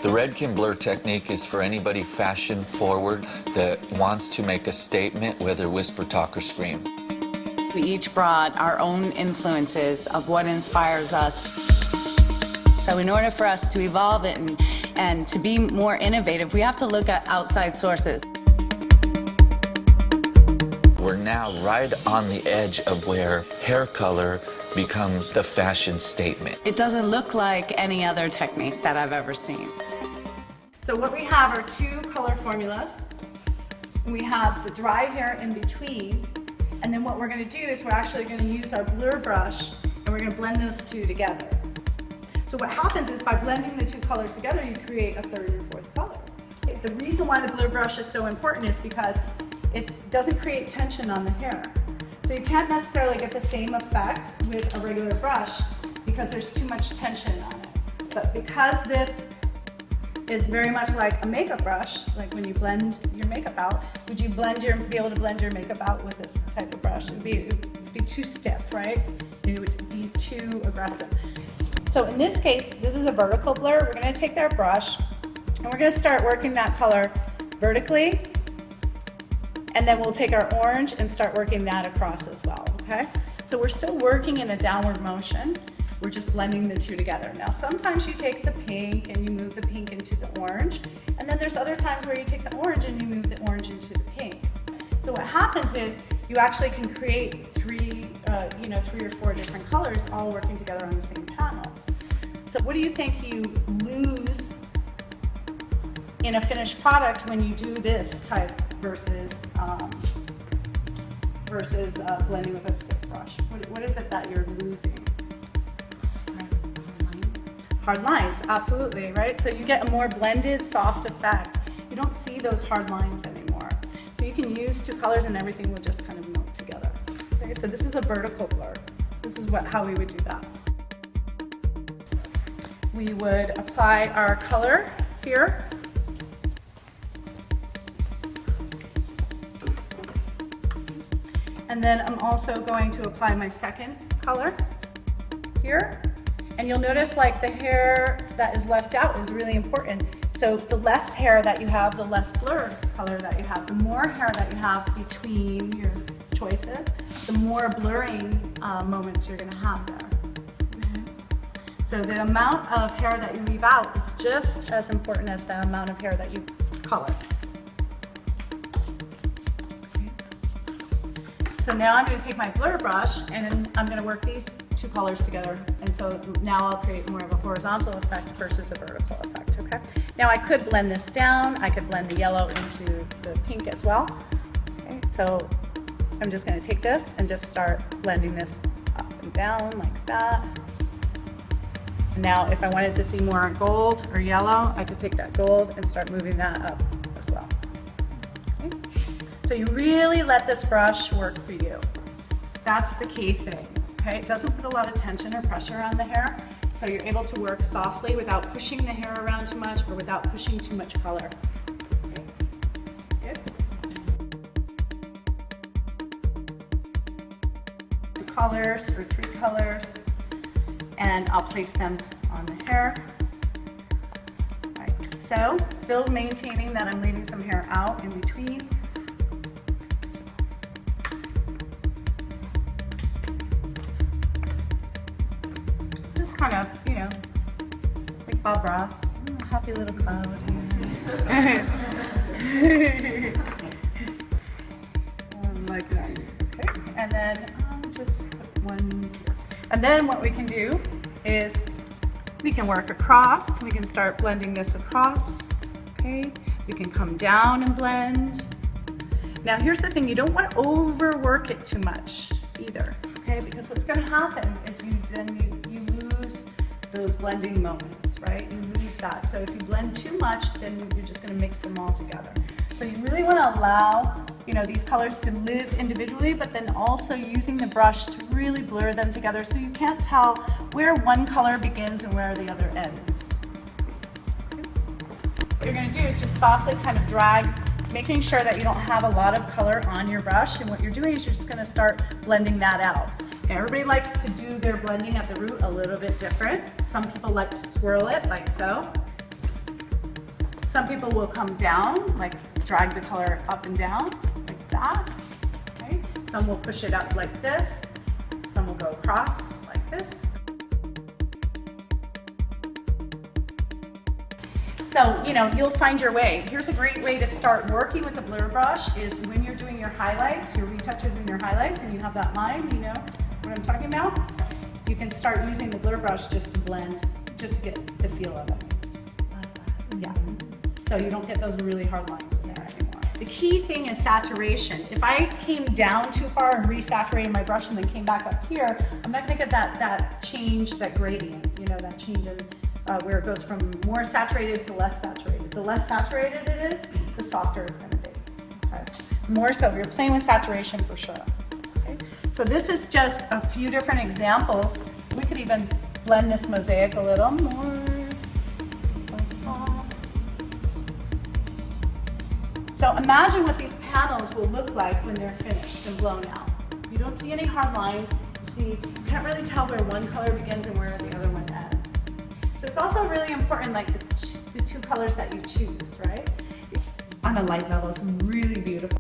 The Redken Blur technique is for anybody fashion forward that wants to make a statement, whether whisper, talk, or scream. We each brought our own influences of what inspires us. So in order for us to evolve it and to be more innovative, we have to look at outside sources. We're now right on the edge of where hair color becomes the fashion statement. It doesn't look like any other technique that I've ever seen. So what we have are two color formulas. We have the dry hair in between, and then what we're going to do is we're actually going to use our blur brush and we're going to blend those two together. So what happens is by blending the two colors together, you create a third or fourth color. The reason why the blur brush is so important is because it doesn't create tension on the hair. So you can't necessarily get the same effect with a regular brush because there's too much tension on it. But because this is very much like a makeup brush, like when you blend your makeup out, would you be able to blend your makeup out with this type of brush? It would be too stiff, right? It would be too aggressive. So in this case, this is a vertical blur. We're going to take our brush and we're going to start working that color vertically, and then we'll take our orange and start working that across as well, okay? So we're still working in a downward motion. We're just blending the two together. Now sometimes you take the pink and you move the pink into the orange, and then there's other times where you take the orange and you move the orange into the pink. So what happens is you actually can create three or four different colors all working together on the same panel. So what do you think you lose in a finished product when you do this type versus blending with a stiff brush? What is it that you're losing? Hard lines, absolutely, right? So you get a more blended, soft effect. You don't see those hard lines anymore. So you can use two colors and everything will just kind of melt together. Okay, so this is a vertical blur. This is how we would do that. We would apply our color here. And then I'm also going to apply my second color here. And you'll notice like the hair that is left out is really important. So the less hair that you have, the less blur color that you have. The more hair that you have between your choices, the more blurring moments you're gonna have there. So the amount of hair that you leave out is just as important as the amount of hair that you color. So now I'm going to take my blur brush and I'm going to work these two colors together, and so now I'll create more of a horizontal effect versus a vertical effect, okay? Now I could blend this down, I could blend the yellow into the pink as well. Okay, so I'm just going to take this and just start blending this up and down like that. And now if I wanted to see more gold or yellow, I could take that gold and start moving that up as well. Okay? So you really let this brush work for you. That's the key thing, okay? It doesn't put a lot of tension or pressure on the hair, so you're able to work softly without pushing the hair around too much or without pushing too much color. Okay. Good. 2 colors or 3 colors, and I'll place them on the hair. Right. So, still maintaining that I'm leaving some hair out in between. Kind of, you know, like Bob Ross, happy little cloud. Like that. Okay, and then just put one here. And then what we can do is we can work across. We can start blending this across. Okay, we can come down and blend. Now here's the thing: you don't want to overwork it too much either. Okay, because what's going to happen is you lose those blending moments, right? You lose that. So if you blend too much, then you're just going to mix them all together. So you really want to allow, you know, these colors to live individually, but then also using the brush to really blur them together so you can't tell where one color begins and where the other ends. What you're going to do is just softly kind of drag, making sure that you don't have a lot of color on your brush, and what you're doing is you're just going to start blending that out. Everybody likes to do their blending at the root a little bit different. Some people like to swirl it like so. Some people will come down, like drag the color up and down, like that. Okay? Some will push it up like this. Some will go across like this. So, you know, you'll find your way. Here's a great way to start working with the blur brush is when you're doing your highlights, your retouches and your highlights, and you have that line, you know what I'm talking about? You can start using the blur brush just to blend, just to get the feel of it. Yeah. So you don't get those really hard lines in there anymore. The key thing is saturation. If I came down too far and resaturated my brush and then came back up here, I'm not gonna get that change, that gradient, you know, that change in where it goes from more saturated to less saturated. The less saturated it is, the softer it's gonna be. Okay? More so, you're playing with saturation for sure. Okay? So this is just a few different examples. We could even blend this mosaic a little more. So imagine what these panels will look like when they're finished and blown out. You don't see any hard lines. You can't really tell where one color begins and where the other one ends. So it's also really important, like the two colors that you choose, right? On a light level, it's really beautiful.